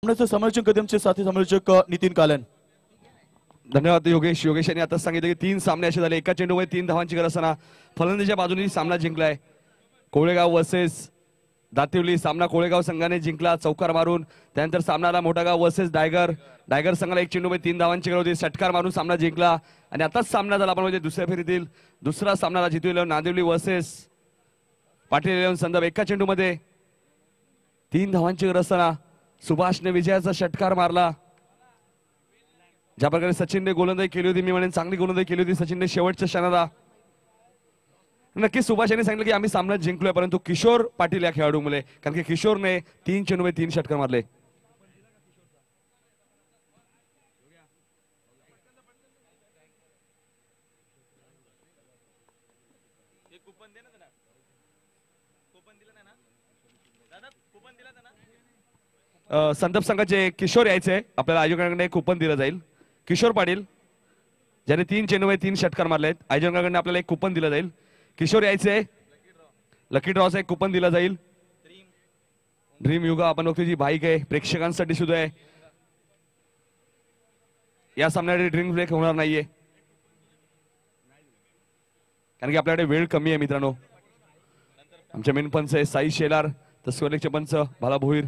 सामन्याचे समालोचन कदमचे साथी समालोचक नितीन कालन. धन्यवाद योगेश. योगेश यांनी आता सांगितलं की 3 सामने असे झाले, एका चेंडूमध्ये 3 धावांची गरज असताना फलंदाजीच्या बाजूने सामना जिंकलाय. कोळेगाव वर्सेस दातिवली. सामना कोळेगाव संघाने जिंकला चौकार मारून. त्यानंतर सामनाला मोठागाव वर्सेस डायगर संघाला 1 चेंडूमध्ये 3 धावांची गरज होती, षटकार मारून सामना जिंकला. आणि आताच सामना झाला आपण म्हणजे दुसऱ्या फेरीतील दुसरा सामना जिंकला. नांदिवली वर्सेस पाटील 11 संदर्भ. एका चेंडूमध्ये 3 धावांची गरज असताना सुभाषने विजयाचा षटकार मारला. ज्या प्रकारे सचिनने गोलंदाजी केली होती, मी म्हणेन चांगली गोलंदाजी केली होती सचिनने शेवटच्या क्षणाला. नक्की सुभाष यांनी सांगितलं की आम्ही सामना जिंकलोय, परंतु किशोर पाटील या खेळाडूमुळे, कारण की किशोरने 3 चेंडूमध्ये 3 षटकार मारले. संदर्भ संघाचे किशोर यायचे, आपल्याला आयोजकांकडे एक कुपन दिलं जाईल. किशोर पाटील ज्याने 3 चेंडूमध्ये 3 षटकार मारलेत, आयोजकांकडे आपल्याला एक कुपन दिलं जाईल. किशोर यायचे, लकी ड्रॉचा एक कुपन दिला जाईल. ड्रीम युगा आपण बघतो जी बाईक आहे, प्रेक्षकांसाठी सुद्धा आहे. या सामन्यासाठी ड्रिंक ब्रेक होणार नाहीये, कारण की आपल्याकडे वेळ कमी आहे मित्रांनो. आमचे मेन पंच आहे साई शेलार, तस्वरलेखचे पंच भाला भोईर.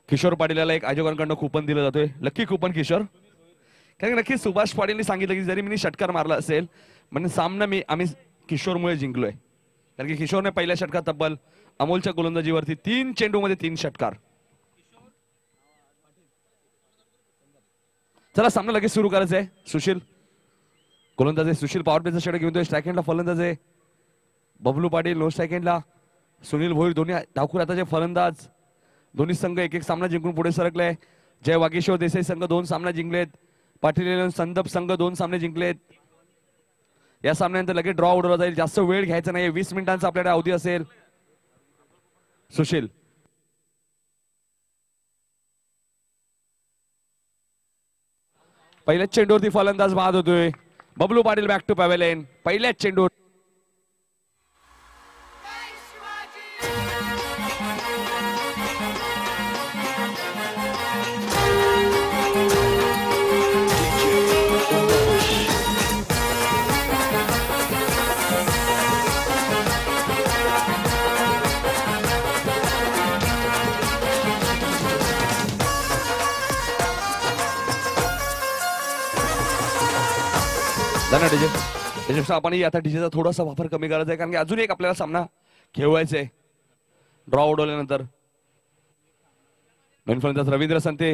किशोर पाटीलला एक आयोजकांकडून कुपन दिलं जातोय, लकी कुपन किशोर. कारण नक्की सुभाष पाटीलने सांगितलं की जरी मी षटकार मारला असेल म्हणजे सामना आम्ही किशोरमुळे जिंकलोय, कारण की किशोरने पहिल्या षटकात तब्बल अमोलच्या गोलंदाजीवरती 3 चेंडूमध्ये 3 षटकार. चला सामना लगेच सुरू करायचा आहे. सुशील गोलंदाज आहे, सुशील पॉवर प्लेचा षटक घेऊन स्ट्राईक हँडला फलंदाज आहे. बबलू पाटील नो स्ट्राईक हँडला. सुनील भोईर दोन्ही डावखुर हाताचे फलंदाज. दोन्ही संघ एक एक सामना जिंकून पुढे सरकले. जय वागेश्वर देसाई संघ 2 सामना जिंकलेत. पाटील संदप संघ 2 सामने जिंकलेत. या सामन्यानंतर लगेच ड्रॉ उडवला जाईल, जास्त वेळ घ्यायचा नाही, 20 मिनिटांचा आपल्याकडे अवधी असेल. सुशील पहिल्याच चेंडूवरती फलंदाज बाद होतोय. Bablu Patil back to pavilion. पहिल्याच चेंडू आपण आता डीजेचा थोडासा वापर कमी करायचा आहे, कारण की अजून एक आपल्याला सामना खेळवायचा आहे. ड्रॉ उडवल्यानंतर नवीन फलंदाज रवींद्र संते.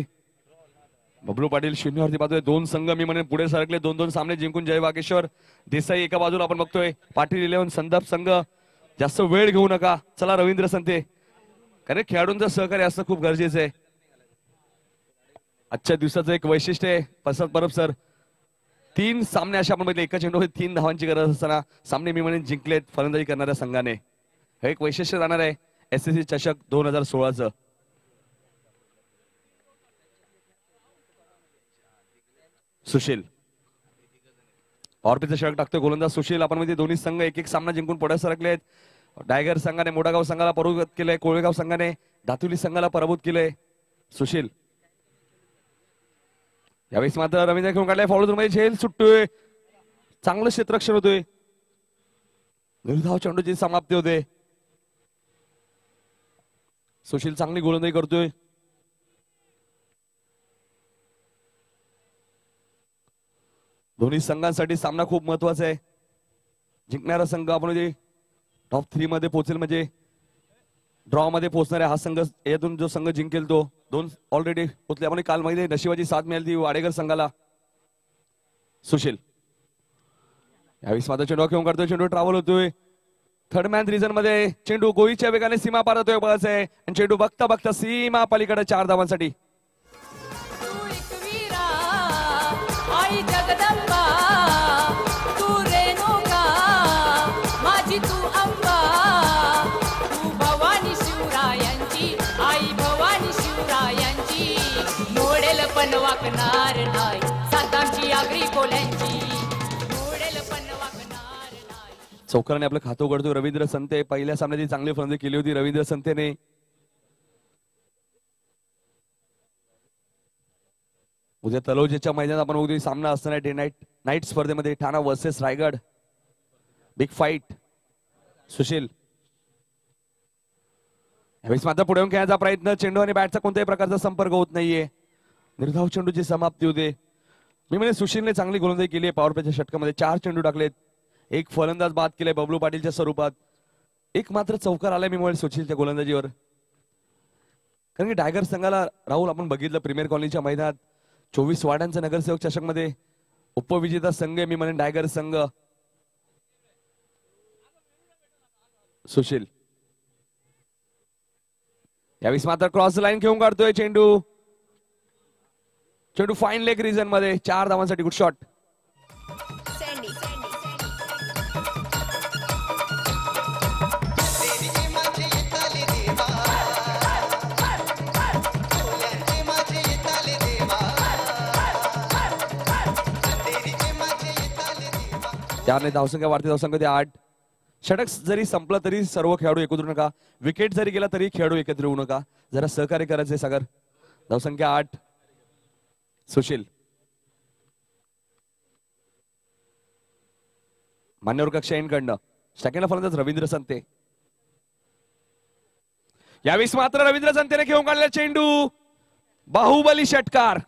बबलू पाटील 0 वरती बाजूला. 2 संघ मी म्हणेन पुढे सरकले, 2-2 सामने जिंकून. जय वागेश्वर देसाई एका बाजूला आपण बघतोय. पाटील 11 संदर्भ संघ. जास्त वेळ घेऊ नका. चला रवींद्र संते, कारण खेळाडूंचं सहकार्य असणं खूप गरजेचं आहे. आजच्या दिवसाचं एक वैशिष्ट्य आहे प्रसाद परब सर. 3 सामने अशा आपण बघितले, एका चेंडूमध्ये 3 धावांची गरज असताना सामने मी म्हणेन जिंकलेत फलंदाजी करणाऱ्या संघाने. हे एक वैशिष्ट्य राहणार आहे SSC चषक 2016चं. सुशील ऑर्पिचं षटक टाकतोय गोलंदाज सुशील. आपण म्हणजे दोन्ही संघ एक एक सामना जिंकून पुढे सरकलेत. डायगर संघाने मोठागाव संघाला पराभूत केलंय, कोळेगाव संघाने दातुली संघाला पराभूत केलंय. सुशील यावेळेस मात्र रवींद्र खेळून काढलाय, फॉलो मध्ये झेल सुटतोय, चांगलं क्षेत्ररक्षण होतोय. निर्धाव चेंडूची समाप्ती होते. सुशील चांगली गोलंदाजी करतोय. दोन्ही संघांसाठी सामना खूप महत्वाचा आहे. जिंकणारा संघ आपण म्हणजे टॉप 3 मध्ये पोहोचेल, म्हणजे ड्रॉ मध्ये पोहोचणारा हा संघ, यातून जो संघ जिंकेल तो. 2 ऑलरेडी पोहोचले आपण. काल मध्ये नशिबाची साथ मिळाली ती वाडेकर संघाला. सुशील यावेळेस मात्र चेंडू घेऊन काढतोय, चेंडू ट्रॅव्हल होतोय. थर्ड मॅन रिझन मध्ये चेंडू गोळीच्या वेगाने सीमा पार होतोय बळाच आहे, आणि चेंडू बघता बघता सीमा पलीकडे 4 धावांसाठी. वाकणार नाही सातांची आगरी कोल्यांची चौकाराने आपलं खातं उघडतोय रवींद्र संते. पहिल्या सामन्यात चांगली फलंदाजी केली होती रवींद्र संतेने. उद्या तलोजेच्या मैदानात आपण बघतोय सामना असणार डे नाईट स्पर्धेमध्ये Thane versus Raigad. Big fight. Sushil यावेळेस मात्र पुढे येऊन खेळण्याचा प्रयत्न. चेंडू आणि बॅटचा कोणत्याही प्रकारचा संपर्क होत नाहीये. निर्धाव चेंडूची समाप्ती होते. मी म्हणजे सुशीलने चांगली गोलंदाजी केली आहे पॉवर प्लेच्या षटकामध्ये. 4 चेंडू टाकलेत. एक फलंदाज बाद केलाय बबलू पाटीलच्या स्वरूपात. एक मात्र चौकार आलाय मी म्हणेल सुशीलच्या गोलंदाजीवर. कारण की टायगर संघाला राहुल आपण बघितलं प्रीमियर कॉलनीच्या मैदानात 24 वार्डांचा नगरसेवक चषकमध्ये उपविजेता संघ मी म्हणेन टायगर संघ. सुशील यावेळेस मात्र क्रॉस लाईन घेऊन काढतोय चेंडू. चेंडू फाईन लेग रिजन मध्ये 4 धावांसाठी गुड शॉट. त्याने धावसंख्या वाढते. धावसंख्या 8. षटक जरी संपलं तरी सर्व खेळाडू एकत्र नका. विकेट जरी गेला तरी खेळाडू एकत्र येऊ नका. जरा सहकार्य करायचंय सागर. धावसंख्या 8. सुशील मान्यवर कक्ष कडनं सेकंड फलंदाज रवींद्र संते. यावेळेस मात्र रवींद्र संतेने घेऊन काढला चेंडू. बाहुबली षटकार.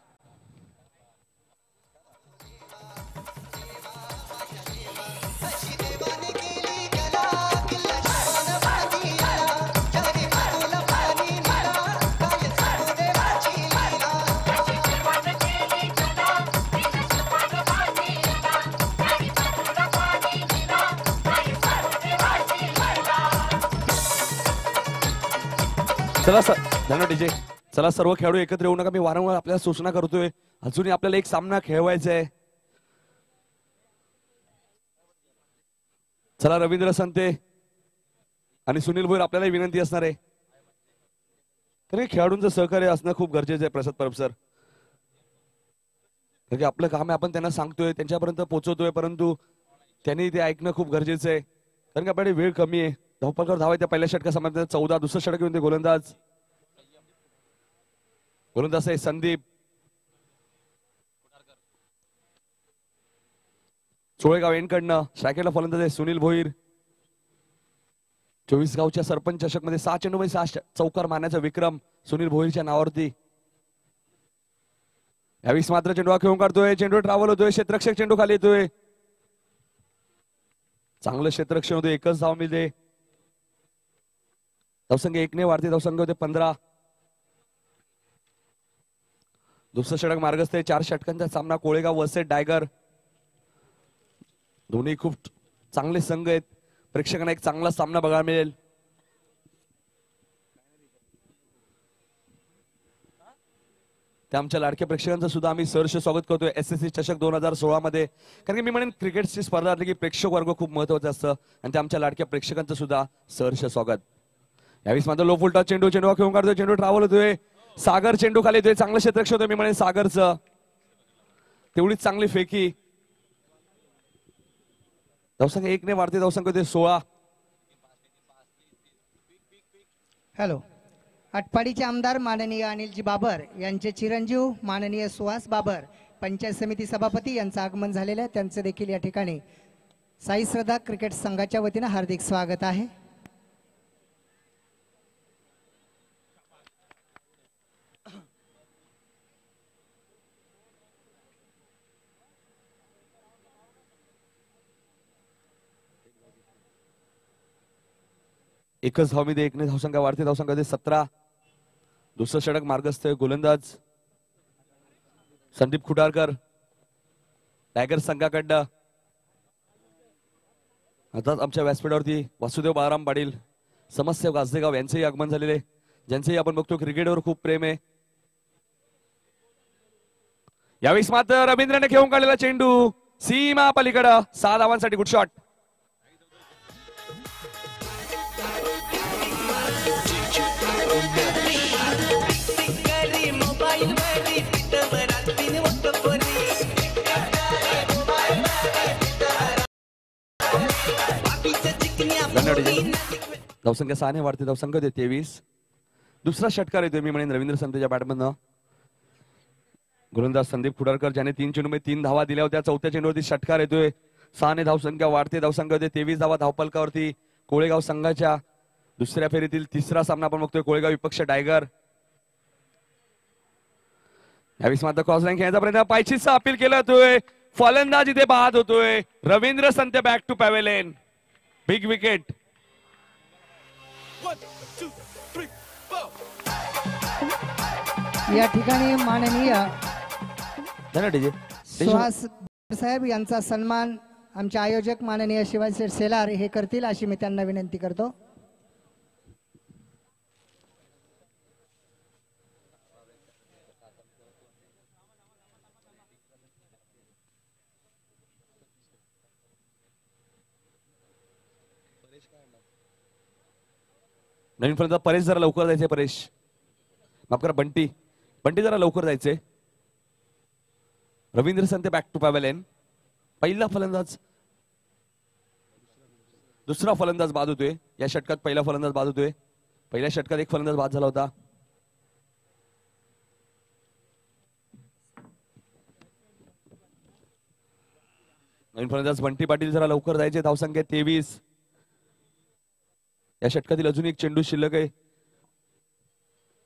चला धन्यवाद डीजे. चला सर्व खेळाडू एकत्र येऊ नका. मी वारंवार आपल्याला सूचना करतोय. अजूनही आपल्याला एक सामना खेळवायचा आहे. चला रवींद्र संते आणि सुनील भोईर आपल्याला विनंती असणार आहे. कारण खेळाडूंचं सहकार्य असणं खूप गरजेचं आहे प्रसाद परब सर. कारण की आपलं काम आहे आपण त्यांना सांगतोय त्यांच्यापर्यंत पोहोचवतोय परंतु त्यांनी ते ऐकणं खूप गरजेचं आहे. कारण की आपल्याकडे वेळ कमी आहे. धावपलकर धावा त्या पहिल्या षटका समाप्त 14. दुसरं षटक घेऊन ते गोलंदाज आहे संदीप. चोळेगाव एंडकडनं स्ट्रायकरला फलंदाज आहे सुनील भोईर. 24 गावच्या सरपंच चषक मध्ये 6 चेंडूमध्ये 6 चौकार मारण्याचा विक्रम सुनील भोईरच्या नावावरती. यावेळेस मात्र चेंडू खेळून काढतोय. चेंडू ट्रॅव्हल होतोय. क्षेत्ररक्षक चेंडू खाली येतोय. चांगलं क्षेत्ररक्षण होते. एकच धाव मिळते. धावसंख्या 1 ने वाढते. धावसंख्या होते 15. दुसरं षटक मार्गस्थ आहे. 4 षटकांचा सामना कोळेगाव वर्सेस टायगर. दोन्ही खूप चांगले संघ आहेत. प्रेक्षकांना एक चांगला सामना बघायला मिळेल. त्या आमच्या लाडक्या प्रेक्षकांचं सुद्धा आम्ही सहर्ष स्वागत करतोय SSC चषक 2016 मध्ये. कारण की मी म्हणेन क्रिकेटची स्पर्धा असली की प्रेक्षक वर्ग खूप महत्वाचा असतं आणि त्या आमच्या लाडक्या प्रेक्षकांचं सुद्धा सहर्ष स्वागत. यावेळेस मात्र लो फुलटा चेंडू खेळून काढतोय. चेंडू ट्रॅव्हल होतोय. सागर चेंडू खाली येतोय. चांगलं क्षेत्ररक्षण होतं मी म्हणेन सागरचं. तेवढीच चांगली फेकी. धावसंख्या 1 ने वाढते. धावसंख्या होते 16. हॅलो. आटपाडीचे आमदार माननीय अनिलजी बाबर यांचे चिरंजीव माननीय सुहास बाबर पंचायत समिती सभापती यांचं आगमन झालेलं आहे. त्यांचं देखील या ठिकाणी साई श्रद्धा क्रिकेट संघाच्या वतीने हार्दिक स्वागत आहे. एकच धावमध्ये 1 ने धावसंख्या वाढते. धावसंख्या 17. दुसरं षटक मार्गस्थ आहे. गोलंदाज संदीप खुटारकर टायगर संघाकडनं. आता आमच्या व्यासपीठावरती वासुदेव बाळाराम पाटील समस्या गाजदेगाव यांचंही आगमन झालेले ज्यांचंही आपण बघतो क्रिकेटवर खूप प्रेम आहे. यावेळेस मात्र रवींद्रने घेऊन काढलेला चेंडू सीमा पलीकडं 6 धावांसाठी गुड शॉट. धावसंख्या 6 ने वाढते. धावसंख्या होते 23. दुसरा षटकार येतोय मी म्हणेन रवींद्र संतेच्या बॅटमधनं. गोलंदाज संदीप खुडारकर ज्याने 3 चेंडूमध्ये 3 धावा दिल्या होत्या. चौथ्या चेंडूवरती षटकार येतोय. 6 ने धावसंख्या वाढते. धावसंख्या होते 23 धावा धावपलकावरती कोळेगाव संघाच्या. दुसऱ्या फेरीतील तिसरा सामना आपण बघतोय कोळेगाव विपक्ष टायगर. यावेळी मात्र क्रॉस लाईन खेळण्याचा प्रयत्न पायचीचा अपील केला जातोय. फलंदाज इथे बाद होतोय. Ravindra Sante back to pavilion. Big wicket. या ठिकाणी माननीय डीजे सुहास साहेब यांचा सन्मान आमचे आयोजक माननीय शिवाजी सेलार हे करतील अशी मी त्यांना विनंती करतो. नवीन फलंदाज परेश जरा लवकर जायचे. परेश माफ करा बंटी जरा लवकर जायचे. Ravindra Sante back to pavilion. पहिला फलंदाज दुसरा फलंदाज बाद होतोय. या षटकात पहिला फलंदाज बाद होतोय. पहिल्या षटकात एक फलंदाज बाद झाला होता. नवीन फलंदाज बंटी पाटील जरा लवकर जायचे. धावसंख्या 23. या षटकातील अजून एक चेंडू शिल्लक आहे.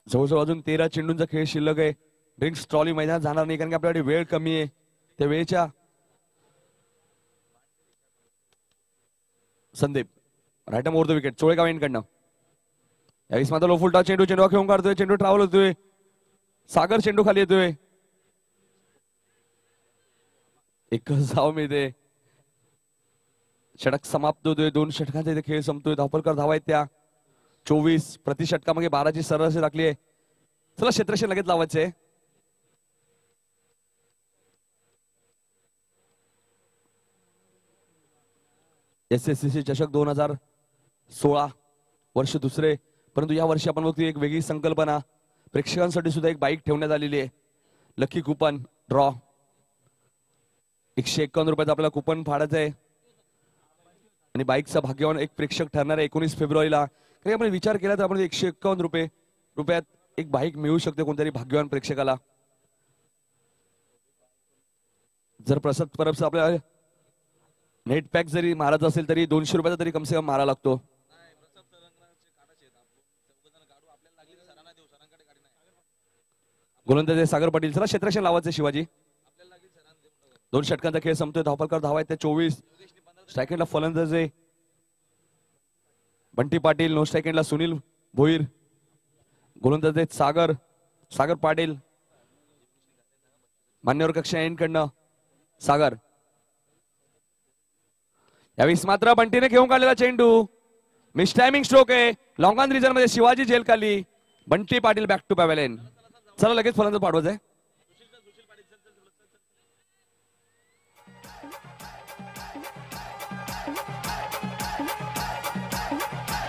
जवळजवळ अजून 13 चेंडूंचा खेळ शिल्लक आहे. ड्रिंक्स ट्रॉली मैदानात जाणार नाही कारण की आपल्याकडे वेळ कमी आहे. त्या वेळेच्या Sandeep right over the wicket Cholegaon एंडकडनं. यावेळी मात्र लो फुलटा चेंडू खेळून काढतोय. चेंडू ट्रॅव्हल होतोय. सागर चेंडू खाली येतोय. एकच धाव मिळते. षटक समाप्त होतोय. 2 षटकांचा इथे खेळ संपतोय. धावपलकर धावा आहेत त्या 24. प्रति षटकामागे 12ची सरासरी टाकली आहे. चला क्षेत्रक्षण लगेच लावायचे. SSCC चषक 2016 वर्ष दुसरे. परंतु या वर्षी आपण बघतोय एक वेगळी संकल्पना. प्रेक्षकांसाठी सुद्धा एक बाईक ठेवण्यात आलेली आहे. लकी कुपन ड्रॉ 151 रुपयाचं आपल्याला कुपन फाडायचं आहे. आणि बाईकचा भाग्यवान एक प्रेक्षक ठरणार आहे 19 फेब्रुवारीला. काही आपण विचार केला तर आपण 151 रुपयात एक बाईक मिळू शकते कोणतरी भाग्यवान प्रेक्षकाला. जर प्रसाद परब आपल्याला नेट पॅक जरी मारायचा असेल तरी 200 रुपयाचा तरी कमसे कम मारा लागतो. गोलंदाज सागर पाटील. चला क्षेत्रक्षण लावायचं शिवाजी. 2 षटकांचा खेळ संपतोय. धावपलकर धावा आहेत त्या 24. स्ट्रायकेंडला फलंदाज आहे बंटी पाटील. नो स्ट्रायकेंडला सुनील भोईर. गोलंदाज आहेत सागर पाटील. मान्यवर कक्षा एंडकडनं सागर. यावेळी मात्र बंटीने घेऊन काढलेला चेंडू. मिस टायमिंग स्ट्रोक आहे. लॉंग ऑन रिजन मध्ये शिवाजी जेल खाली. Bunty Patil back to pavilion. चला लगेच फलंदाज पाठवायचं आहे.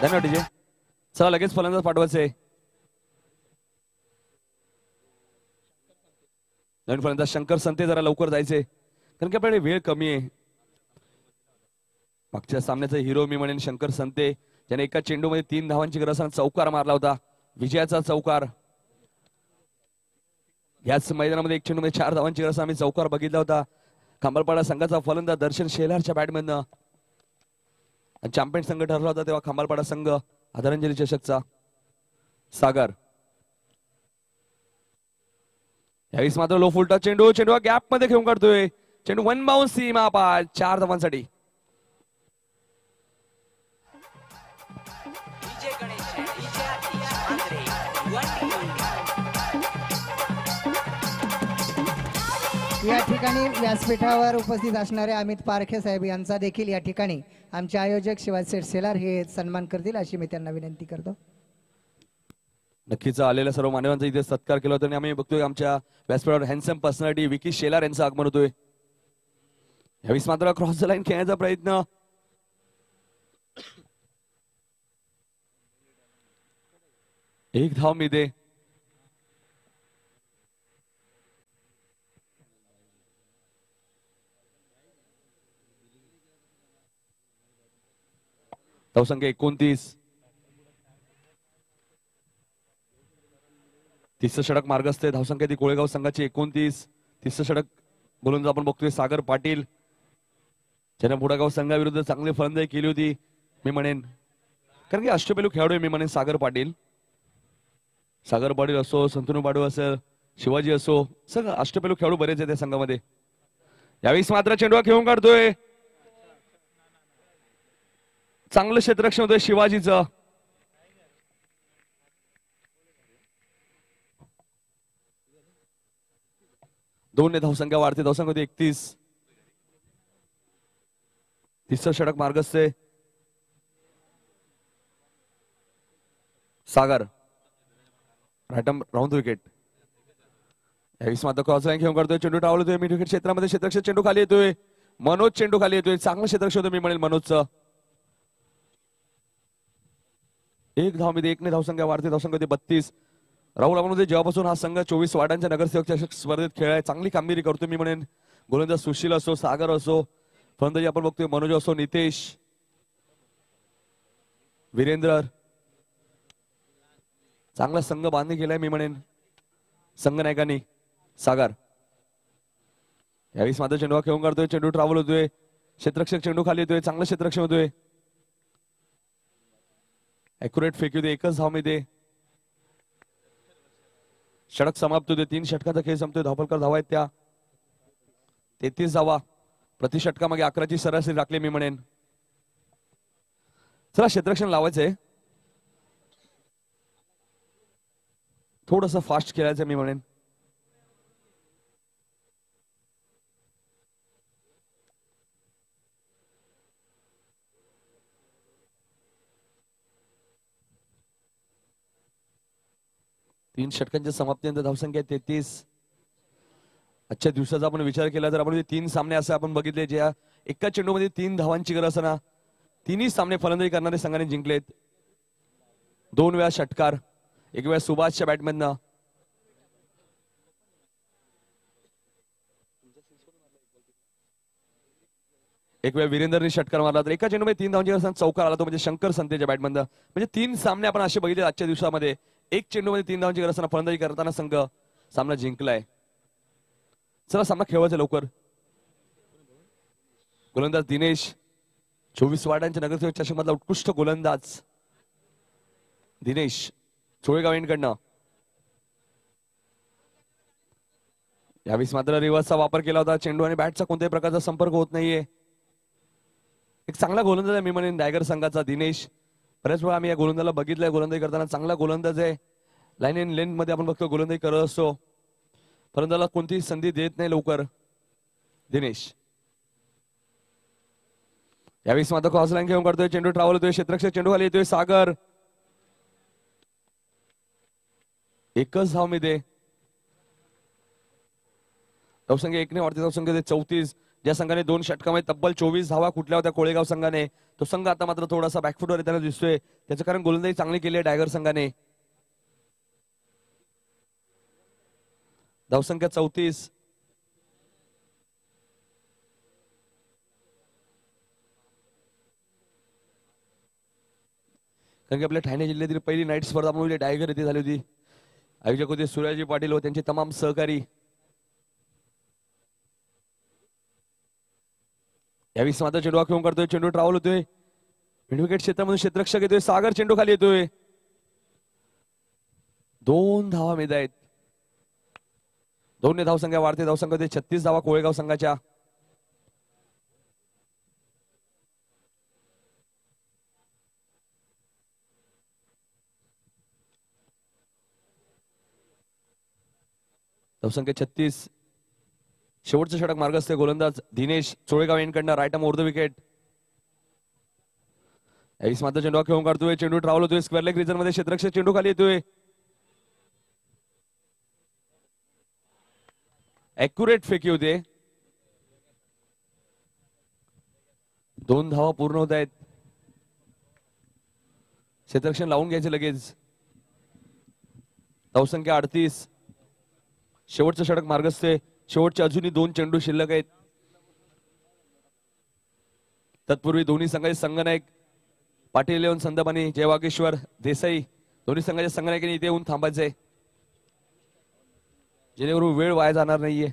धन्यवाद डीजे. चला लगेच फलंदाज पाठवायचे. नवीन फलंदाज शंकर संते जरा लवकर जायचे कारण की आपल्याकडे वेळ कमी आहे. मागच्या सामन्याचा हिरो मी म्हणेन शंकर संते ज्याने एका चेंडूमध्ये 3 धावांची गरज असताना चौकार मारला होता. विजयाचा चौकार. याच मैदानामध्ये 1 चेंडूमध्ये 4 धावांची गरज आम्ही चौकार बघितला होता. खांबालपाडा संघाचा फलंदाज दर्शन शेलारच्या बॅटमॅननं. चॅम्पियन संघ ठरला होता तेव्हा खांबालपाडा संघ आदरांजली चषकचा. सागर. यावेळी मात्र लो फुलटा चेंडू गॅप मध्ये घेऊन काढतोय. चेंडू 1 बाउन्स सीमा पार 4 धावांसाठी. या ठिकाणी व्यासपीठावर उपस्थित असणारे अमित पारखे साहेब यांचा देखील या ठिकाणी आमचे आयोजक शिवाजी सेलार हे सन्मान करतील अशी मी त्यांना विनंती करतो. नक्कीच आलेल्या सर्व मान्यवरांचा इथे सत्कार केला होता आणि आम्ही बघतोय आमच्या व्यासपीठावर हँडसम पर्सनॅलिटी विकी शेलार यांचं आगमन होतोय. यावेळी मात्र क्रॉस द लाईन खेळण्याचा प्रयत्न. एक धाव मिळते. धावसंख्या 29. तिसरं षटक मार्गस्थ आहे. धावसंख्या ती कोळेगाव संघाची 29. तिसरं षटक गोलंदाज आपण बघतोय सागर पाटील, ज्याने बुडागाव संघाविरुद्ध चांगली फलंदाजी केली होती मी म्हणेन, कारण की अष्टपैलू खेळाडू आहे मी म्हणेन सागर पाटील. सागर पाटील असो, संतनू बाडू असेल, शिवाजी असो, सगळं अष्टपैलू खेळाडू बरेच आहेत त्या संघामध्ये. यावेळेस मात्र चेंडू खेळून काढतोय, चांगलं क्षेत्ररक्षण होतंय शिवाजीचं. दोन धावसंख्या वाढते, धावसंख्या होती 31. तिसरं षटक मार्गस्थ आहे. सागर राऊंड विकेट. यावेळेस मात्र क्रॉस लाईन घेऊन करतोय, चेंडू टावलतोय मिड विकेट क्षेत्रामध्ये, क्षेत्ररक्षक चेंडू खाली येतोय. मनोज चेंडू खाली येतोय, चांगलं क्षेत्ररक्षण होतं मी म्हणेल मनोजचं. एक धाव मध्ये 1 ने धावसंख्या वाढते, धावसंख्या होती 32. राहुल आपण जेव्हापासून हा संघ 24 वार्डांच्या नगरसेवक चषक स्पर्धेत खेळाय, चांगली कामगिरी करतो मी म्हणेन. गोलंदाज सुशील असो, सागर असो, फलंदाजी आपण बघतोय मनोज असो, नितेश, वीरेंद्र, चांगला संघ बांधणी केलाय मी म्हणेन संघ नायकांनी. सागर यावेळेस मात्र चेंडू खेळून काढतोय, चेंडू ट्रॅव्हल होतोय, क्षेत्ररक्षक चेंडू खाली येतोय, चांगलं क्षेत्ररक्षण होतोय. ऍक्युरेट फेकी होते, एकच धाव मिळते. षटक समाप्त होते, 3 षटकाचा खेळ संपतोय. धावफलकर धावा आहेत त्या 33 धावा, प्रति षटकामागे 11ची सरासरी राखली मी म्हणेन. चला क्षेत्ररक्षण लावायचंय, थोडस फास्ट खेळायचं मी म्हणेन. तीन षटकांच्या समाप्तीनंतर धावसंख्या 33. आजच्या दिवसाचा आपण विचार केला तर आपण 3 सामने असे आपण बघितले, ज्या एका चेंडूमध्ये 3 धावांची गरज असताना तिन्ही सामने फलंदाजी करणारे संघाने जिंकलेत. 2 वेळा षटकार, 1 वेळा सुभाषच्या बॅटमॅननं, एक वेळ वीरेंद्रने षटकार मारला, तर एका चेंडूमध्ये 3 धावांची गरज असताना चौकार आला, तो म्हणजे शंकर संतेच्या बॅटमॅननं. म्हणजे 3 सामने आपण असे बघितले आजच्या दिवसामध्ये, एक चेंडूमध्ये 3 धावांची गरज असताना फलंदाजी करताना संघ सामना जिंकलाय. चला सामना खेळवायचा लवकर. गोलंदाज दिनेश, 24 वार्डांच्या नगरसेवक चषक मधला उत्कृष्ट गोलंदाज दिनेश चोळेगाव यांकडनं. यावेळेस मात्र रिव्हर्सचा वापर केला होता, चेंडू आणि बॅटचा कोणत्याही प्रकारचा संपर्क होत नाहीये. एक चांगला गोलंदाज आहे मी म्हणेन टायगर संघाचा दिनेश. बऱ्याच वेळा आम्ही या गोलंदाजाला बघितलंय, गोलंदाजी करताना चांगला गोलंदाज आहे. लाईन इन लेन मध्ये आपण बघतो गोलंदाजी करत असतो, फलंदाजाला कोणतीही संधी देत नाही लवकर दिनेश. यावेळेस मात्र क्रॉस लाईन घेऊन काढतोय, चेंडू ट्रॅव्हल होतोय, क्षेत्ररक्षक चेंडू खाली येतोय. सागर एकच धाव मिळते, धावसंख्या 1 ने वाढते, धावसंख्या 34. ज्या संघाने 2 षटकामध्ये तब्बल 24 धावा कुठल्या होत्या कोळेगाव संघाने, तो संघ आता मात्र थोडासा बॅकफुटवर येताना दिसतोय. त्याचं कारण गोलंदाजी चांगली केली आहे टायगर संघाने. धावसंख्या 34. कारण की आपल्या ठाणे जिल्ह्यातील पहिली नाईट स्पर्धा म्हणून टायगर येथे झाली होती. आयोजक होते सूर्याजी पाटील व त्यांचे तमाम सहकारी. यावेळी मात्र चेंडू खेळून करतोय, चेंडू ट्रॅव्हल होतोय, मिड विकेट क्षेत्रामधून क्षेत्ररक्षक येतोय. सागर चेंडू खाली येतोय, 2 धावा मिळत आहेत. 2 ने धावसंख्या वाढते, धावसंख्या होते 36 धावा कोळेगाव संघाच्या. धावसंख्या 36. शेवटचं षटक मार्गस्थ आहे, गोलंदाज दिनेश चोळेगाव यांकडनं, right arm over the wicket. यावेळी मात्र चेंडू खेळून काढतोय, चेंडू ट्रॅव्हल होतोय, स्क्वेअर लेग रिजन मध्ये क्षेत्ररक्षक चेंडू खाली येतोय. ऍक्युरेट फेकी होते, 2 धावा पूर्ण होत आहेत. क्षेत्ररक्षण लावून घ्यायचे लगेच. धावसंख्या 38. शेवटचं षटक मार्गस्थ आहे, शेवटचे अजूनही 2 चेंडू शिल्लक आहेत. तत्पूर्वी दोन्ही संघाचे संघनायक पाटील इलेव्हन संदबानी, जयवागेश्वर देसाई, दोन्ही संघाच्या संघनायकांनी इथे येऊन थांबायचंय. जेणेकरून वेळ वाया जाणार नाहीये.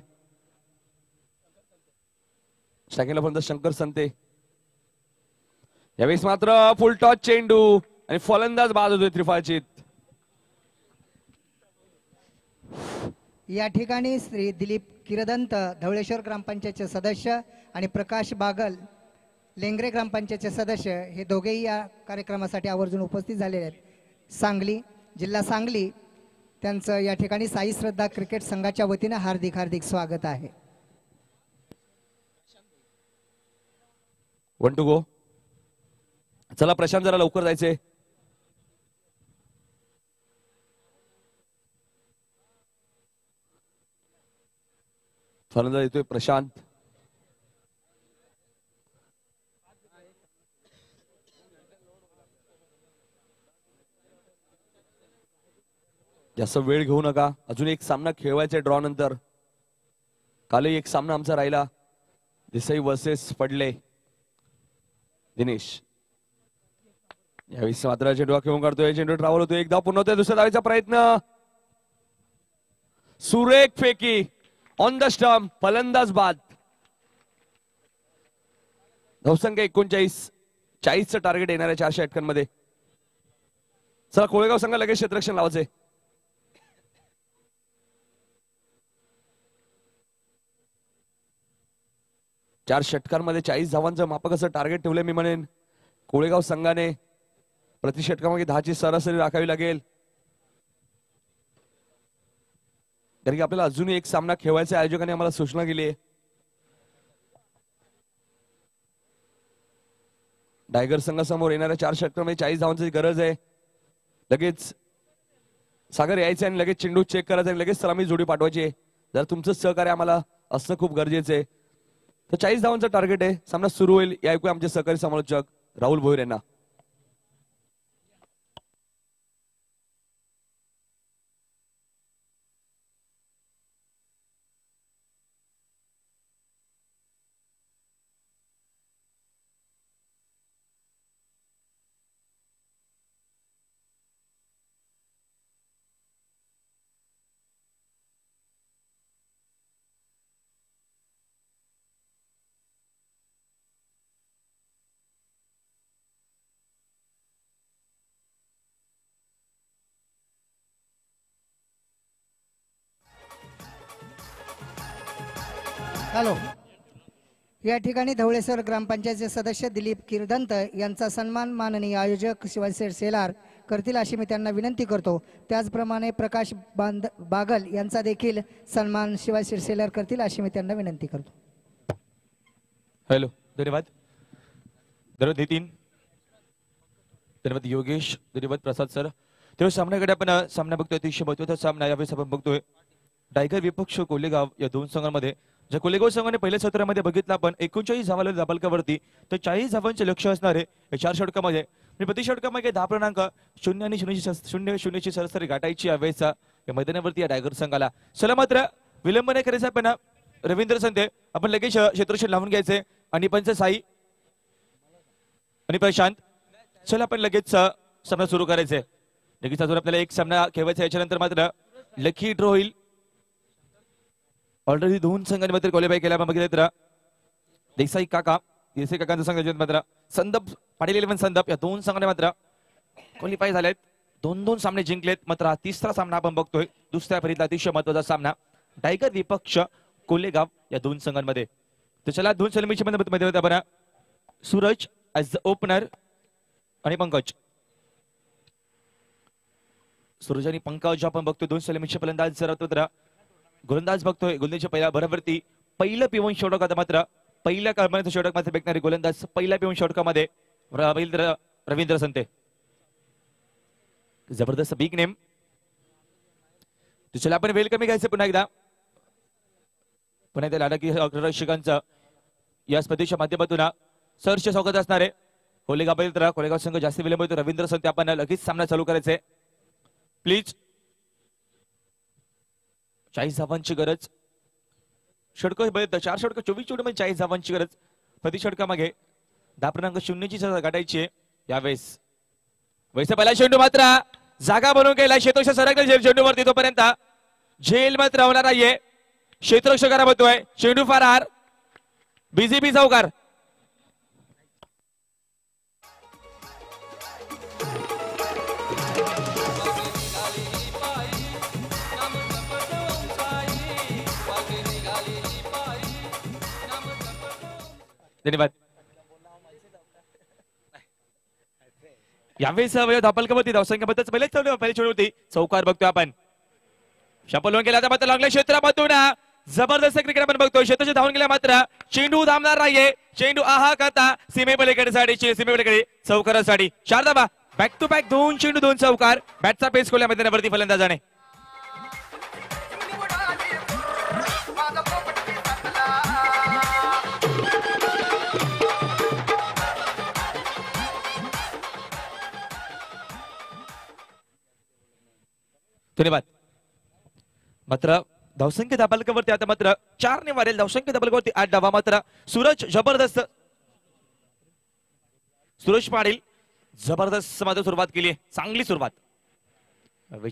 सेकंडला पर्यंत शंकर संते. यावेळेस मात्र फुल टॉच चेंडू आणि फलंदाज बाद होतोय त्रिफळाचीत. या ठिकाणी श्री दिलीप किरदंत धवळेश्वर ग्रामपंचायतचे सदस्य आणि प्रकाश बागल लेंगरे ग्रामपंचायतचे सदस्य हे दोघेही या कार्यक्रमासाठी आवर्जून उपस्थित झालेले आहेत. सांगली जिल्हा सांगली त्यांचं या ठिकाणी साई श्रद्धा क्रिकेट संघाच्या वतीने हार्दिक हार्दिक स्वागत आहे. 1 to go. चला प्रशांत जरा लवकर जायचे. फलंदाज येतोय प्रशांत. जास्त वेळ घेऊ नका. अजून एक सामना खेळवायचा ड्रॉ नंतर. कालही एक सामना आमचा राहिला. देसाई वर्सेस पडले. दिनेश यावेळी मात्र चेंडू खेळून काढतोय. चेंडू ट्रॅव्हल होतोय. एकदा पुन्हा होतोय. दुसऱ्या धावेचा प्रयत्न. सुरेख फेकी ऑन द स्टंप. फलंदाज बाद. धावसंख्या 39. 40चं टार्गेट येणाऱ्या 4 षटकांमध्ये. चला कोळेगाव संघ लगेच क्षेत्ररक्षण लावायचे. चार षटकांमध्ये 40 धावांचं मापक असं टार्गेट ठेवलंय मी म्हणेन कोळेगाव संघाने. प्रति षटकामागे 10ची सरासरी राखावी लागेल. कारण की आपल्याला अजूनही एक सामना खेळवायचा आयोजकांनी आम्हाला सूचना केली आहे. टायगर संघासमोर येणाऱ्या 4 षटकांमध्ये 40 धावांची गरज आहे. लगेच सागर यायचे आणि लगेच चेंडू चेक करायचा आणि लगेच सलामी जोडी पाठवायची आहे. जर तुमचं सहकार्य आम्हाला असणं खूप गरजेचं आहे. तर 40 धावांचं टार्गेट आहे. सामना सुरू होईल. या ऐकूया आमचे सहकारी समालोचक राहुल भोईर यांना. हॅलो. या ठिकाणी धवळेश्वर ग्रामपंचायतचे सदस्य दिलीप किरदंत यांचा सन्मान माननीय आयोजक शिवाजी सेलार करतील अशी मी त्यांना विनंती करतो. त्याचप्रमाणे प्रकाश बागल यांचा देखील सन्मान शिवाजी सेलार करतील अशी मी त्यांना विनंती करतो. हॅलो. धन्यवाद. धन्यवाद नितीन. धन्यवाद योगेश. धन्यवाद प्रसाद सर. तेव्हा सामन्याकडे आपण सामना बघतोय. अतिशय महत्त्वाचा सामना यावेळेस आपण बघतोय. टायगर विपक्ष कोलेगाव या दोन संघांमध्ये. ज्या कोलेगाव संघाने पहिल्या सत्रामध्ये बघितलं आपण 39 धावाला दाबलकावरती तर 40 धावांचे लक्ष असणार आहे या 4 षटकामध्ये. प्रति षटकामध्ये 10.0 आणि 0.00ची सरासरी गाठायची यावेळेस या मैदानावरती या टायगर संघाला. चला मात्र विलंब नाही करायचा. पण रवींद्र संते आपण लगेच क्षेत्ररक्षण लावून घ्यायचे आणि पंच साई आणि प्रशांत. चला आपण लगेच सामना सुरू करायचे. लगेच अजून आपल्याला एक सामना खेळवायचा. याच्यानंतर मात्र लकी ड्रॉ होईल. ऑलरेडी 2 संघांनी मात्र क्वालिफाय केला. आपण बघितलं तर देसाई काकांचा संघ मात्र संदप पाटील 11 संदप या 2 संघाने मात्र क्वालिफाय झालेत. 2-2 सामने जिंकलेत. मात्र हा 3रा सामना आपण बघतोय. दुसऱ्या फेरीतला अतिशय महत्त्वाचा सामना टायगर विपक्ष कोलेगाव या 2 संघांमध्ये. तर चला 2 सलामीच्या मध्ये आपण सूरज ऍज द ओपनर आणि पंकज. सूरज आणि पंकज आपण बघतोय 2 सलामीचे फलंदाज. जर गोलंदाज बघतोय. गोलंदाजीच्या पहिल्या बरोबरती पहिलं पिवून षटक. आता मात्र पहिल्या क्रमांकाचं षटक मात्र फेकणारे गोलंदाज पहिल्या पिवून षटकामध्ये रवींद्र संते. जबरदस्त बिग नेम. चला आपण वेलकम घ्यायचं पुन्हा एकदा. पुन्हा एकदा लाडकी रक्षकांचं या स्पर्धेच्या माध्यमातून सहर्ष स्वागत असणार आहे. कोलेगाव संघ जास्त विलंब होतो. रवींद्र संते आपण लगेच सामना चालू करायचंय प्लीज. 40 धावांची गरज. षटक 4 षटक 24 चेंडूमध्ये 40 धावांची गरज. प्रति षटकामागे 10.0ची गाठायची आहे यावेळेस. वैसे पहिला चेंडू मात्र जागा बनवून गेला. शेतोश सरकले चेंडूवरती. तोपर्यंत झेल मात्र होणार नाहीये. क्षेत्ररक्षकाला बघतोय चेंडू फरार. बीजेपी चौकार. धन्यवाद. यावेळेस धापलकावरती धावसंख्या बद्दल पहिलेच पहिली चेंडू होती. चौकार बघतोय आपण. शपल केला मात्र लागल्या क्षेत्रामधून जबरदस्त क्रिकेट आपण बघतोय. क्षेत्राचे धावून गेल्या मात्र चेंडू थांबणार नाहीये. चेंडू आहा करता सीमेपलीकडे सीमेपलीकडे चौकारासाठी 4 धावा. बॅक टू बॅक 2 चेंडू 2 चौकार. बॅटचा पेस खोल्या मैदानावरती फलंदाजाने. धन्यवाद. मात्र धावसंख्या धापलकावरती आता मात्र 4 ने वाढेल. धावसंख्या धापलकावरती 8 धावा. मात्र सूरज जबरदस्त सुरेश पाटील जबरदस्त मात्र सुरुवात केली. चांगली सुरुवात.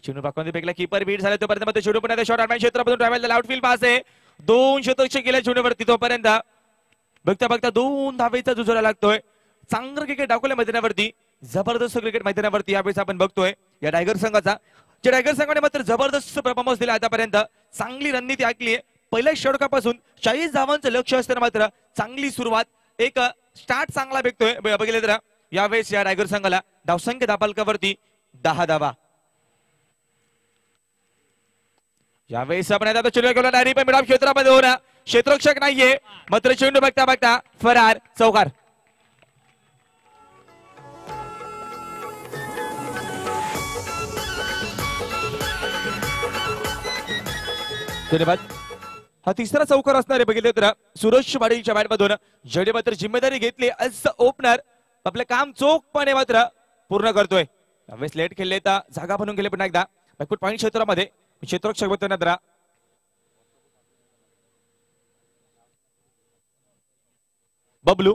चेंडू पाकमध्ये फेकला. कीपर बीट झाला तोपर्यंत मात्र चेंडू पण शॉर्ट आर्माइन क्षेत्रामधून ट्रॅव्हल आउटफील्ड पास आहे. 2 शतक गेल्या चेंडूवरती तोपर्यंत बघता बघता 2 धावेचा जुजोरा लागतोय. चांगलं क्रिकेट दाखवल्या मैदानावरती. जबरदस्त क्रिकेट मैदानावरती यावेळेस आपण बघतोय या टायगर संघाचा. जे टायगर संघाने मात्र जबरदस्त परफॉर्मन्स दिला आतापर्यंत. चांगली रणनीती आखली आहे. पहिल्या षटकापासून 40 धावांचं लक्ष असताना मात्र चांगली सुरुवात. एक स्टार्ट चांगला बघितलं तर यावेळेस या टायगर संघाला धावसंख्या धापलकावरती 10 धावा. यावेळेस आपण आता चेंडू केला डायरी पण मिडॉप क्षेत्रामध्ये होणार. क्षेत्ररक्षक नाहीये मात्र चेंडू बघता बघता फरार. चौकार. धन्यवाद. हा तिसरा चौकार असणार आहे बघितलं तर सुरेश पाटीलच्या बॅटमधून ज्याने मात्र जिम्मेदारी घेतली एज ओपनर. आपलं काम चोखपणे मात्र पूर्ण करतोय. यावेळेस लेट खेळले तर जागा बनवून गेले पुन्हा एकदा बॅकफूट पॉईंट क्षेत्रामध्ये. क्षेत्ररक्षक होतो नंतर बबलू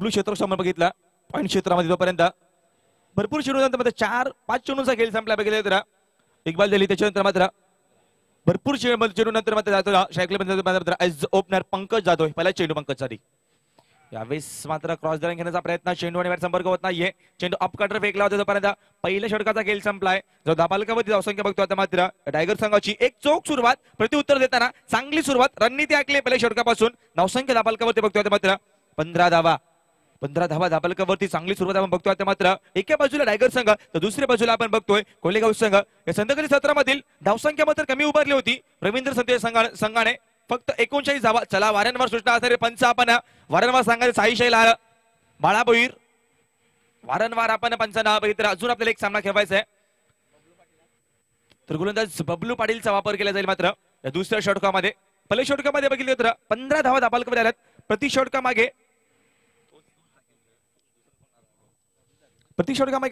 क्षेत्ररक्षक बघितला पॉईंट क्षेत्रामध्ये. तोपर्यंत भरपूर चेंडू नंतर 4-5 चेंडूचा खेळ संपला बघितलं तर एक बॉल दिली. त्याच्यानंतर मात्र भरपूर चेंडू नंतर मात्र जातो एज ओपनर पंकज जातोय. पहिला चेंडू पंकजसाठी. यावेळेस मात्र क्रॉस दरम्यान घेण्याचा प्रयत्न. चेंडू आणि बॅट संपर्क होत नाहीये. चेंडू अप कटर फेकला होता तोपर्यंत पहिल्या षटकाचा खेळ संपलाय. जो धापलकावरती धावसंख्या बघतो आता मात्र टायगर संघाची एक चोख सुरुवात. प्रत्युत्तर देताना चांगली सुरुवात. रणनीती आखली पहिल्या षटकापासून. धावसंख्या धापलकावरती बघतो आता मात्र 15 धावा. 15 धावा धापलकावरती चांगली सुरुवात आपण बघतोय. आता मात्र एका बाजूला टायगर संघ तर दुसऱ्या बाजूला आपण बघतोय कोलेगाव संघ. या संघाची सत्रामधील धावसंख्या मात्र कमी उभारली होती. रवींद्र संते संघाने फक्त 39 धावा. चला वारंवार सूचना असणारे पंच आपण वारंवार सांगायचे. साई शैल बाळा भोईर वारंवार आपण पंचांना बघितलं. अजून आपल्याला एक सामना खेळवायचा आहे तर गोलंदाज बबलू पाटीलचा वापर केला जाईल. मात्र या दुसऱ्या षटकामध्ये पहिल्या षटकामध्ये बघितलं तर 15 धावा धापलकामध्ये आल्यात. प्रति षटकामागे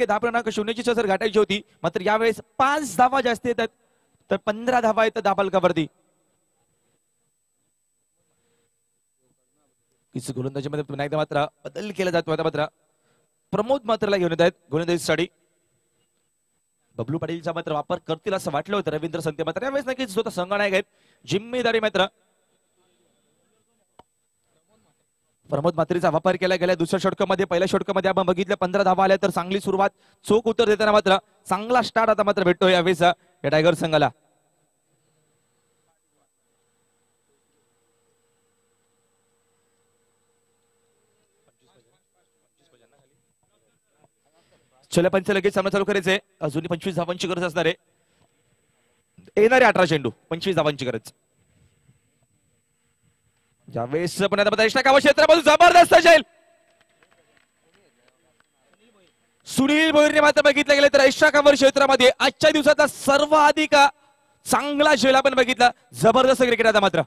10.0ची सर गाठायची होती. मात्र यावेळेस 5 धावा जास्त येतात तर 15 धावा येतात धापलकावरती. गोलंदाजीमध्ये पुन्हा एकदा मात्र बदल केला जातो. आता मात्र प्रमोद मात्रला घेऊन येत आहेत गोलंदाजीसाठी. बबलू पाटीलचा मात्र वापर करतील असं वाटलं होतं रवींद्र संते. मात्र यावेळेस नक्कीच स्वतः संघनायक आहेत. जिम्मेदारी मात्र प्रमोद मात्रेचा वापर केला गेला दुसऱ्या षटकामध्ये. पहिल्या षटकामध्ये आपण बघितलं 15 धावा आल्या तर चांगली सुरुवात. चोख उत्तर देताना मात्र चांगला स्टार्ट आता मात्र भेटतोय यावेळेस या टायगर संघाला. चला पंच लगेच सामना चालू करायचंय. अजूनही 25 धावांची गरज असणार आहे. येणारे 18 चेंडू 25 धावांची गरज. ज्यावेळेस पण आता क्षेत्रामधून जबरदस्त झेल. सुनील भोईरने मात्र बघितलं गेलं तर ऐशाकावर क्षेत्रामध्ये आजच्या दिवसाचा सर्वाधिक चांगला झेल आपण बघितला. जबरदस्त क्रिकेट आता मात्र.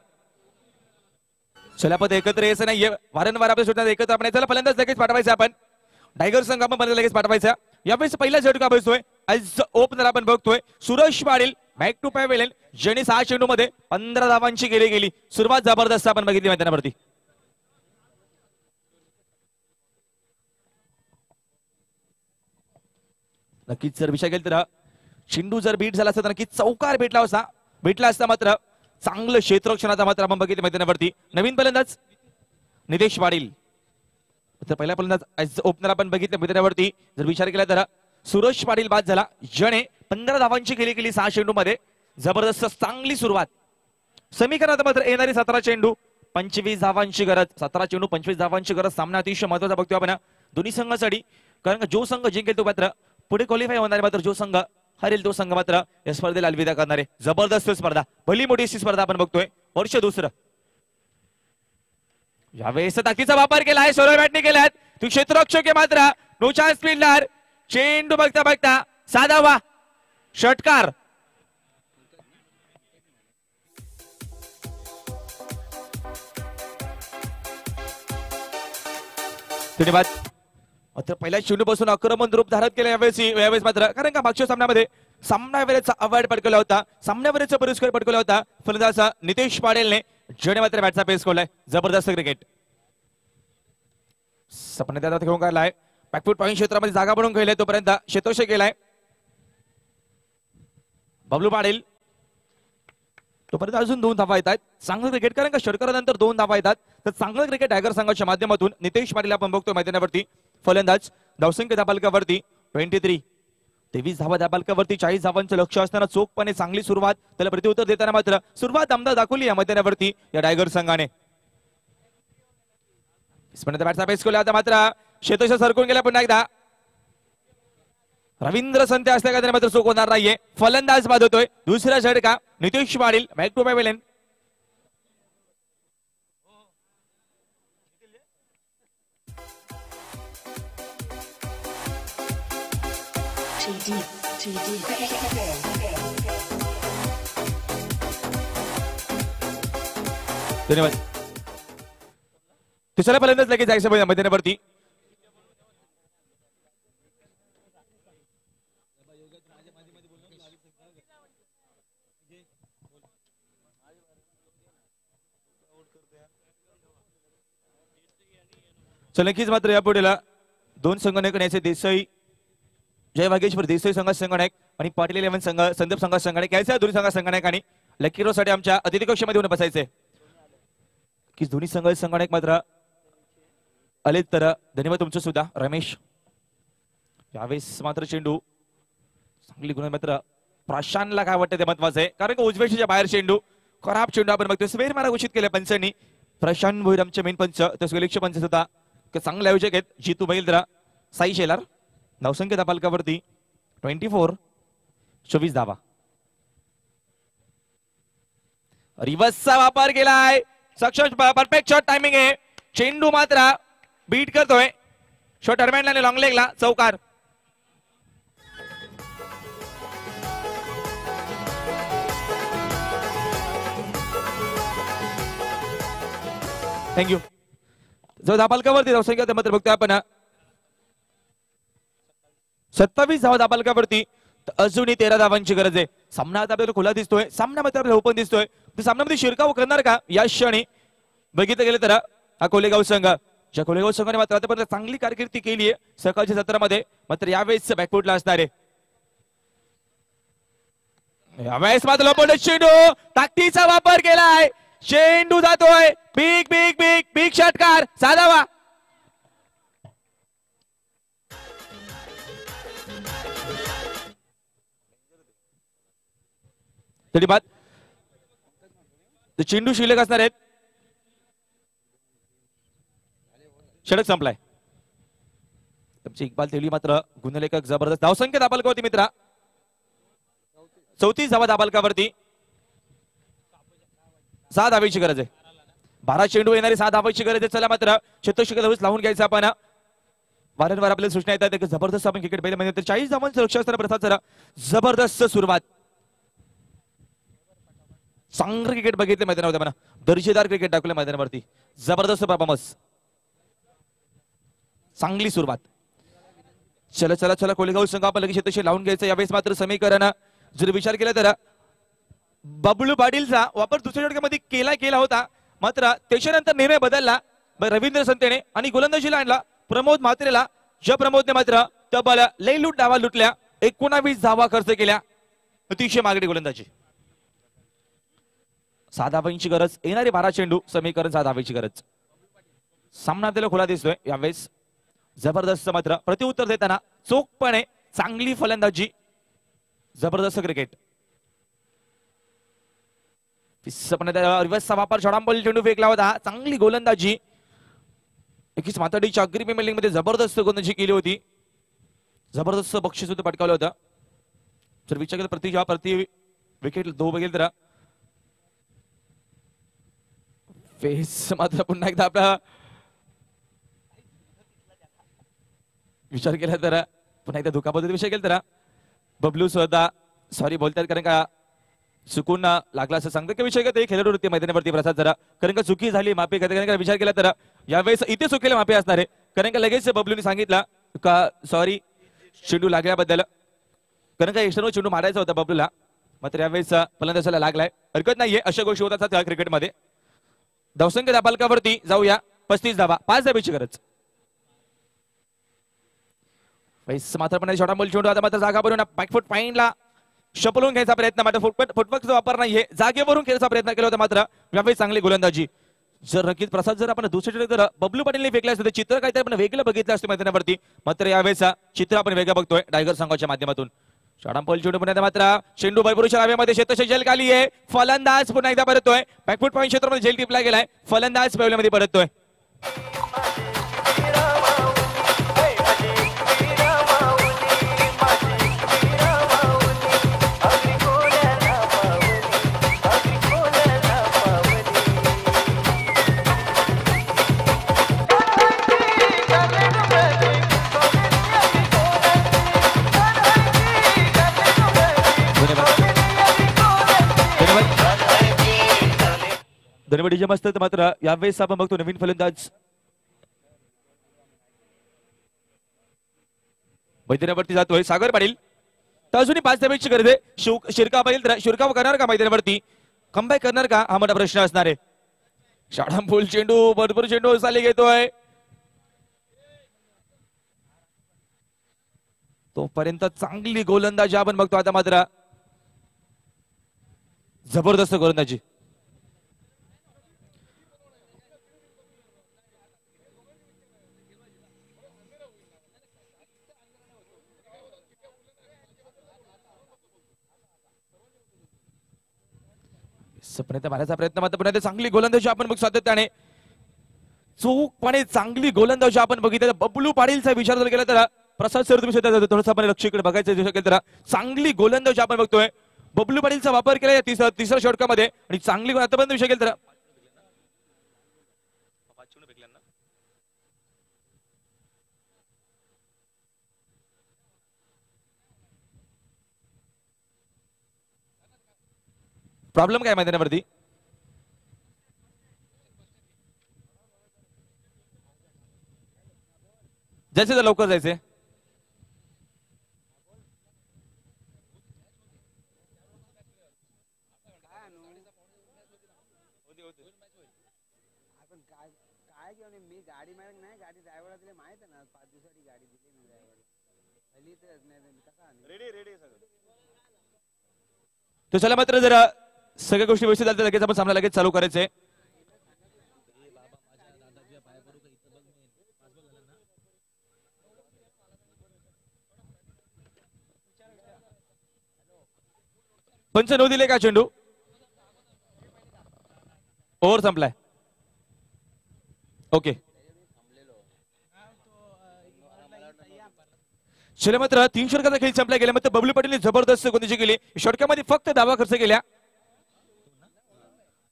चला एकत्र यायचं नाहीये. वारंवार आपल्या सुटण्यात एकत्र आपण चला फलंदाज लगेच पाठवायचं. आपण टायगर संघ आपण लगेच पाठवायचा. यावेळेस पहिला झटका बसतोय ऍज ओपनर आपण बघतोय Suresh Patil. Back to pavilion ज्याने 6 चेंडू मध्ये 15 धावांची गेली. सुरुवात जबरदस्त आपण बघितली मैदानावरती. नक्कीच जर विचार केला तर चेंडू जर बीट झाला असता तर नक्कीच चौकार भेटला असता मात्र चांगलं क्षेत्ररक्षणाचा मात्र आपण बघितलं मैदानावरती. नवीन फलंदाज नितेश पाटील, तर पहिला फलंदाज ओपनर आपण बघितलं मैदानावरती. जर विचार केला तर सुरेश पाटील बाद झाला, ज्याने 15 धावांची खेळी केली 6 चेंडूमध्ये. जबरदस्त चांगली सुरुवात. समीकरणात मात्र येणारी 17 चेंडू 25 धावांची गरज. 17 चेंडू 25 धावांची गरज. सामना अतिशय महत्वाचा बघतोय आपण दोन्ही संघासाठी, कारण जो संघ जिंकेल तो मात्र पुढे क्वालिफाय होणार, मात्र जो संघ हरेल तो संघ मात्र या स्पर्धेला अलविदा करणार आहे. जबरदस्त स्पर्धा, भली मोठी स्पर्धा आपण बघतोय. वर्ष दुसरं यावेळेस ताकदीचा वापर केला आहे, सोलो बॅटने केलाय. तू क्षेत्ररक्षक मात्र नो चान्स फिल्डर. चेंडू बघता बघता साधावा षटकार. धन्यवाद. मात्र पहिल्या चेंडूपासून आक्रमण रूप धारण केलं यावेळेस मात्र, कारण का मागच्या सामन्यामध्ये सामनावीराचा अवॉर्ड पटकवला होता, सामनावीराचा पुरस्कार पटकवला होता फलंदाज नितेश पाटीलने, ज्याने मात्र बॅटचा पेस खोललाय. जबरदस्त क्रिकेट सपने त्यात घेऊन काढलाय. बॅकफूट पॉईंट क्षेत्रामध्ये जागा बनवून खेळलाय, तोपर्यंत क्षेत्ररक्षक केलाय बबलू पाटील. तोपर्यंत अजून 2 धावा येतात. चांगलं क्रिकेट, कारण का षटकारानंतर 2 धावा येतात, तर चांगलं क्रिकेट टायगर संघाच्या माध्यमातून नितेश पाटील आपण बघतोय मैदानावरती. फलंदाज धावसंख्या धाबालकावरती 23, 23 धावा धाबालकावरती. 40 धावांचं लक्ष असताना चोखपणे चांगली सुरुवात, त्याला प्रत्युत्तर देताना मात्र सुरुवात आमदार दाखवली या मैदानावरती या टायगर संघाने. बॅटचा पेस केला आता मात्र क्षेत्ररक्षक सरकून गेला पुन्हा एकदा. रवींद्र संते असल्या का मात्र चूक होणार नाहीये. फलंदाज बाद होतोय. दुसरा झटका Nitesh Patil. Back to pavilion. धन्यवाद. तिसरा फलंदाज लगेच जायचं मैदानावरती. नक्कीच मात्र यापुढेला 2 संघनायक याचे देसाई जय वागेश्वर देसाई संघ संघनायक आणि पाटील 11 संघ संदीप संघ संघनायक याचे दोन्ही संघ संघनायक आणि लकी ड्रॉ साठी आमच्या अतिथी कक्षामध्ये येऊन बसायचे की दोन्ही संघ संघनायक मात्र आले. तर धन्यवाद तुमचं सुद्धा रमेश. यावेळेस मात्र चेंडू चांगली गुण मात्र प्रशांतला काय वाटतं ते महत्वाचं आहे, कारण उजव्याच्या बाहेर चेंडू खराब चेंडू आपण बघतोय. स्वेर मारा घोषित केल्या पंचांनी. प्रशांत भोईर आमचे मेन पंच, तर सुलेक्ष पंच सुद्धा चांगले आयोजक आहेत. जितू बैलदरा, साई शेलार. धावसंख्या धाबालकावरती 24, 24 धावा. रिव्हर्सचा वापर केलाय. सक्षम परफेक्ट शॉट टायमिंग आहे. चेंडू मात्र बीट करतोय शॉट दरम्यान आणि लॉंग लेगला चौकार. थँक्यू. जो धाबालकावरती धावसंख्या मात्र बघतोय आपण 27 धावा धाबालकावरती. अजूनही 13 धावांची गरज आहे. सामना आता आपल्याला खुला दिसतोय, सामना मात्र आपल्याला ओपन दिसतोय. सामन्यामध्ये शिरकाव करणार का या क्षणी बघितलं गेलं तर हा कोलेगाव संघ, ज्या कोलेगाव संघाने मात्र आतापर्यंत चांगली कारकिर्दी केली आहे सकाळच्या सत्रामध्ये, मात्र यावेळेस बॅकफुटला असणार आहे. यावेळेस मात्र लपवलं चेंडू, ताकदीचा वापर केलाय. चेंडू जातोय. बिग बिग बिग बिग षटकार साधावा. तरी बाद चेंडू शिल्लक असणार आहेत. षटक संपलाय. इक्बाल तेवली मात्र गुणलेखक जबरदस्त. धावसंख्या धाबालकावरती मित्रा 34 धावा धाबालकावरती. 6 धावांची गरज आहे. 12 चेंडू येणारी 6 धावांची गरज आहे. चला मात्र क्षेत्ररक्षक लावून घ्यायचं आपण. वारंवार आपल्याला सूचना येतात जबरदस्त आपण क्रिकेट पाहिलं म्हणजे 40 धावांचं लक्ष असताना प्रसाद जरा जबरदस्त सुरुवात. चांगलं क्रिकेट बघितलं मैदानावरती म्हणा. दर्जेदार क्रिकेट दाखवलं मैदानावरती. जबरदस्त परफॉर्मन्स. चांगली सुरुवात. चला चला चला कोलेगाव संघ आपण लगेच तसे लावून घ्यायचं. यावेळेस मात्र समीकरण जर विचार केला तर बबलू पाटीलचा वापर दुसऱ्या षटकामध्ये केला होता, मात्र त्याच्यानंतर निर्णय बदलला रवींद्र संतेने आणि गोलंदाजीला आणला प्रमोद म्हात्रेला. ज्या प्रमोदने मात्र तब्बल लई लूट डावा लुटल्या 19 धावा खर्च केल्या. अतिशय मागणी गोलंदाजी. 6 धावांची गरज. येणारे 12 चेंडू समीकरण 6 धावांची गरज. सामना आपल्याला खुला दिसतोय यावेळेस. जबरदस्त मात्र प्रतिउत्तर देताना चोखपणे चांगली फलंदाजी. जबरदस्त क्रिकेट. रिव्हर्सचा वापर. षडांबोली चेंडू फेकला होता. चांगली गोलंदाजी. नक्कीच माताडीच्या अग्री बिल्डिंग मध्ये जबरदस्त गोलंदाजी केली होती. जबरदस्त बक्षीस सुद्धा पटकावलं होतं. जर विचार केला प्रति विकेट 2 बघेल तर फेस मात्र पुन्हा एकदा आपला विचार केला तर पुन्हा एकदा दुखापतीचा विषय केला तर बबलू स्वतः सॉरी बोलतात कारण का चुकून लागला असं सांगतो की विषय का ते खेळाडू होते मैदानावरती प्रसाद जरा कारण का चुकी झाली माफी कारण का विचार केला तर यावेळेस इथे चुकीला माफी असणार आहे कारण का लगेच बबलूने सांगितलं का सॉरी चेंडू लागल्याबद्दल कारण का एक्स्टर्नल चेंडू मारायचा होता बबलूला मात्र यावेळेस फलंदाजाला लागलाय. हरकत नाहीये अशा गोष्टी होत असतात क्रिकेटमध्ये. धावसंख्या दाबालकावरती जाऊया. 35 धावा 5 धाब्याची गरज. मात्र पण छोटा चेंडू आता मात्र जागा भरून बॅकफुट फाईनला शपलून घ्यायचा प्रयत्न मात्र फुटवर्कचा वापर नाहीये. जागेवरून खेळायचा प्रयत्न केला होता मात्र यावेळी चांगली गोलंदाजी. जर नक्कीच प्रसाद जर आपण दुसऱ्या जर बबलू पाटीलने फेकले असते चित्र काहीतरी आपण वेगळं बघितलं असतं मैदानावरती मात्र यावेळेस चित्र आपण वेगळं बघतोय टायगर संघाच्या माध्यमातून. षडांबोली चेंडू पुन्हा मात्र चेंडू भरपूरच्या हवेमध्ये क्षेत्रक्षे झेल खाली आहे. फलंदाज पुन्हा एकदा परततोय. बॅकफुट पॉईंट क्षेत्रामध्ये झेल टिपला गेलाय. फलंदाज पेवल्यामध्ये परततोय. धन्यवाद मस्त मात्र यावेळेस आपण बघतो नवीन फलंदाज मैदानावरती जातोय सागर पाटील. तर अजूनही 5 धाब्याची गरज आहे. शिरकाव पाटील तर शिरकाव करणार का मैदानावरती कमबॅक करणार का हा मोठा प्रश्न असणार आहे. षडांबोल चेंडू भरपूर चेंडू साली घेतोय तोपर्यंत चांगली गोलंदाजी आपण बघतो. आता मात्र जबरदस्त गोलंदाजी. सपनेत मारायचा प्रयत्न मात्र पुन्हा चांगली गोलंदाजी आपण बघ सातत्याने चोखपणे चांगली गोलंदाजी आपण बघितलं. बबलू पाटीलचा विचार जर केला तर प्रसाद सर तुम्ही थोडंसं आपण लक्षकडे बघायचं शकेल तर चांगली गोलंदाजी आपण बघतोय. बबलू पाटीलचा वापर केला तिसऱ्या षटकामध्ये आणि चांगली आतापर्यंत विषय केला तर प्रॉब्लेम काय मैदानावरती जायचे तर लवकर जायचे. मी गाडी मालक नाही गाडी ड्रायव्हरला दिले माहित आहे ना 5 दिवसाची गाडी दिली मी ड्रायव्हर हल्ली तर नाही रेडी सगळं. तो चला मात्र जरा सगळ्या गोष्टी व्यवस्थित झाल्या लगेच आपण सामना लगेच चालू करायचंय. पंच नो दिले का चेंडू ओव्हर संपलाय. ओके चला मात्र 3 षटकाचा खेळ संपला गेला मात्र बबलू पाटीलने जबरदस्त गोलंदाजी केली. षटकामध्ये फक्त धावा खर्च केल्या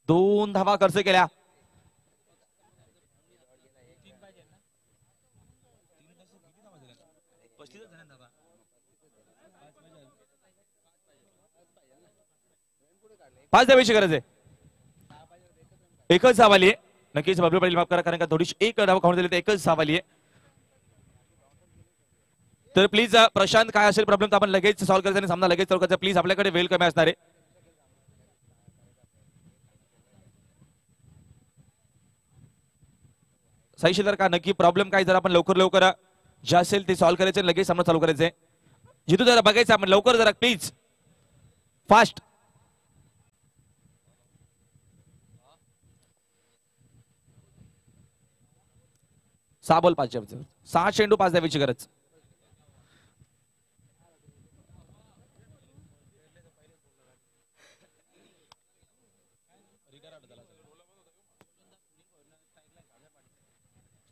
2 धावा खर्च केल्या. पाच धाव्याची गरज आहे. एकच धाव आली आहे. नक्कीच बबलू पाटील माफ करा कारण का थोडीशी एक धाव खाऊन दिली तर एकच धाव आली आहे. तर प्लीज प्रशांत काय असेल प्रॉब्लेम तर आपण लगेच सॉल्व्ह करायचा आणि सामना लगेच चालू करायचा. प्लीज आपल्याकडे वेळ कमी असणार आहे. सही शिल्लक का नक्की प्रॉब्लेम काय जर आपण लवकर जे असेल ते सॉल्व्ह करायचे लगेच सामना चालू करायचे. जितू जरा बघायचं आपण लवकर जरा प्लीज फास्ट. सहा बॉल 5 6 चेंडू 5 द्यावीची गरज.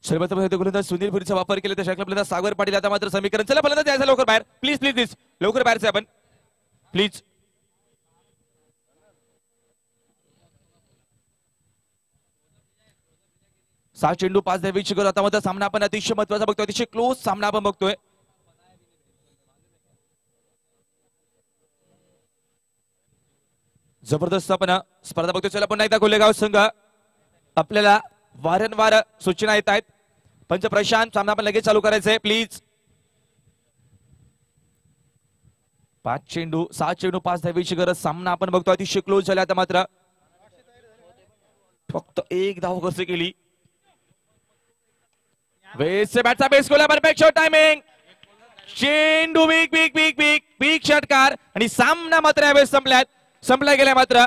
सर्वप्रथम गोलंदाज सुनील पुरीचा वापर केला तर शकला सागर पाटील. आता मात्र समीकरण चला फलंदाज यायचं लवकर बाहेर प्लीज प्लीज प्लीज लवकर बाहेरचे आपण प्लीज. सहा चेंडू 5 द्यावीची गरज. आता मात्र सामना आपण अतिशय महत्वाचा बघतोय, अतिशय क्लोज सामना आपण बघतोय. जबरदस्त आपण स्पर्धा बघतोय. चला पुन्हा एकदा कोलेगाव संघ आपल्याला वारंवार सूचना येत आहेत. पंच प्रशांत सामना आपण लगेच चालू करायचंय प्लीज. 5 चेंडू 6 चेंडू 5 द्यावीची गरज. सामना आपण बघतो अतिशय क्लोज झाला. आता मात्र फक्त एक धाव कसं केली. वेस्ट बॅटचा बेस गोला परफेक्ट शॉट टायमिंग. चेंडू big big big big big षटकार आणि सामना मात्र यावेळेस संपला गेला मात्र.